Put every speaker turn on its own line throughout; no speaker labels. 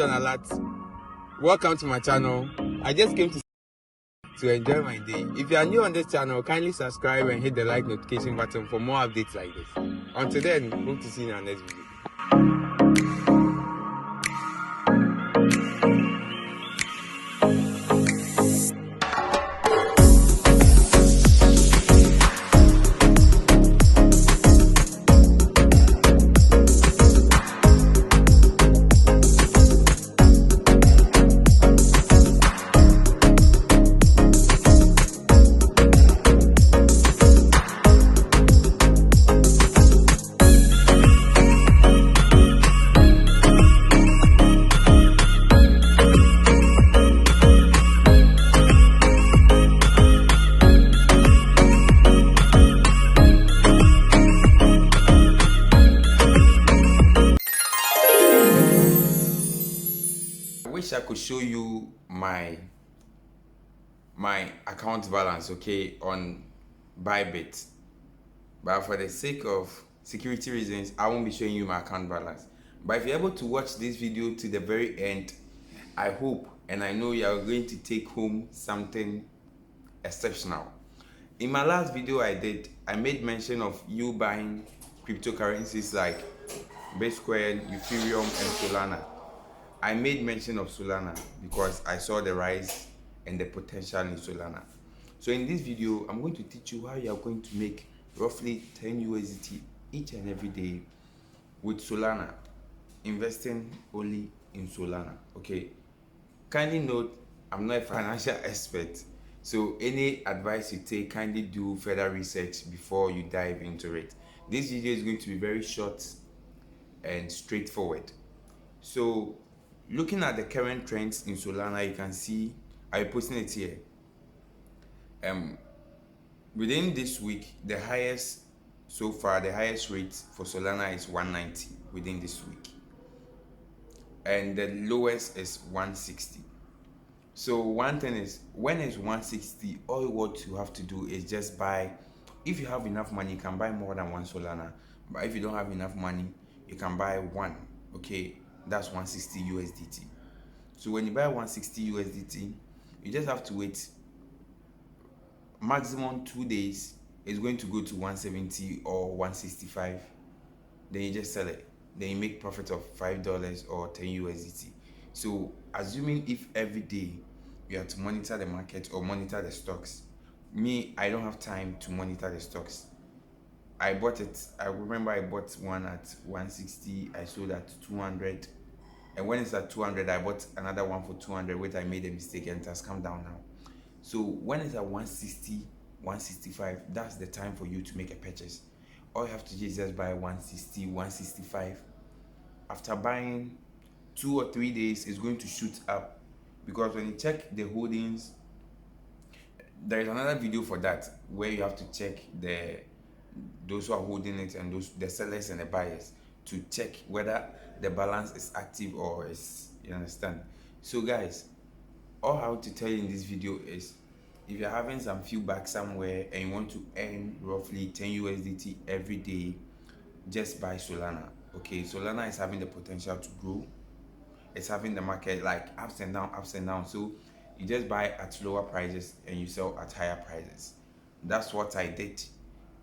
Alat. Welcome to my channel. I just came to enjoy my day. If you are new on this channel, kindly subscribe and hit the like notification button for more updates like this. Until then, hope to see you in our next video. I wish I could show you my account balance, okay, on Bybit, but for the sake of security reasons, I won't be showing you my account balance. But if you're able to watch this video to the very end, I hope and I know you are going to take home something exceptional. In my last video I made mention of you buying cryptocurrencies like Bitcoin, Ethereum and Solana. I made mention of Solana because I saw the rise and the potential in Solana. So in this video, I'm going to teach you how you are going to make roughly 10 USDT each and every day with Solana, investing only in Solana. Okay, kindly note, I'm not a financial expert, so any advice you take, kindly do further research before you dive into it. This video is going to be very short and straightforward. So looking at the current trends in Solana, you can see I'm posting it here. Within this week, the highest so far, the highest rate for Solana is 190 within this week, and the lowest is 160. So one thing is, when it's 160, all what you have to do is just buy. If you have enough money, you can buy more than one Solana, but if you don't have enough money, you can buy one. Okay, that's 160 USDT. So when you buy 160 USDT, you just have to wait maximum 2 days. It's going to go to 170 or 165. Then you just sell it. Then you make profit of $5 or 10 USDT. So assuming if every day you have to monitor the market or monitor the stocks, me, I don't have time to monitor the stocks. I bought it. I remember I bought one at 160. I sold at 200. And when it's at 200, I bought another one for 200, which I made a mistake and it has come down now. So when it's at 160, 165, that's the time for you to make a purchase. All you have to do is just buy 160, 165. After buying 2 or 3 days, it's going to shoot up, because when you check the holdings, there is another video for that where you have to check those who are holding it and the sellers and the buyers to check whether the balance is active or is, you understand. So guys, all I want to tell you in this video is, if you're having some feedback somewhere and you want to earn roughly 10 USDT every day, just buy Solana. Okay, Solana is having the potential to grow. It's having the market like ups and down. So you just buy at lower prices and you sell at higher prices. That's what I did,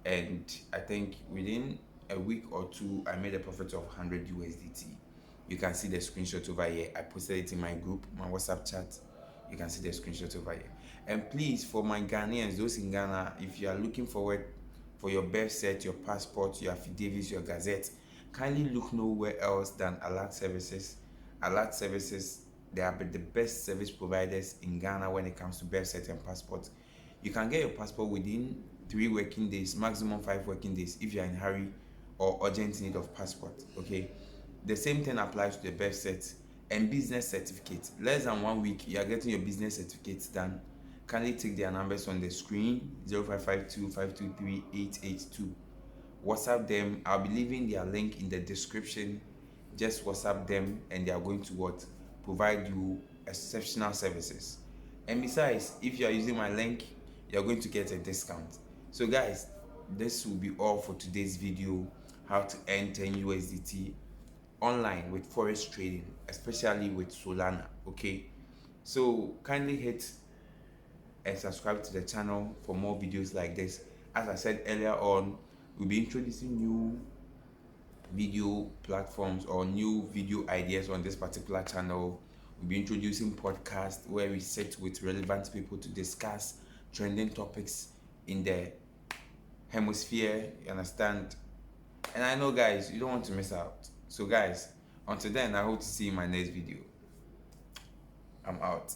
and I think within a week or two I made a profit of 100 USDT. You can see the screenshot over here. I posted it in my group, my WhatsApp chat. You can see the screenshot over here. And please, for my Ghanaians, those in Ghana, if you are looking forward for your birth cert, your passport, your affidavits, your gazette, kindly look nowhere else than Alat services. Alat services, they are the best service providers in Ghana when it comes to birth cert and passport. You can get your passport within 3 working days, maximum 5 working days if you are in a hurry or urgent need of passport. Okay, the same thing applies to the birth cert and business certificate. Less than 1 week, you are getting your business certificates done. Kindly take their numbers on the screen: 0552 523 882. WhatsApp them. I'll be leaving their link in the description. Just WhatsApp them and they are going to provide you exceptional services. And besides, if you are using my link, you're going to get a discount. So guys, this will be all for today's video: how to earn 10 USDT online with forex trading. especially with Solana. Okay, so kindly hit and subscribe to the channel for more videos like this. As I said earlier on, we'll be introducing new video platforms or new video ideas on this particular channel. We'll be introducing podcasts where we sit with relevant people to discuss trending topics in the hemisphere. You understand? And I know, guys, you don't want to miss out. So, guys, until then, I hope to see you in my next video. I'm out.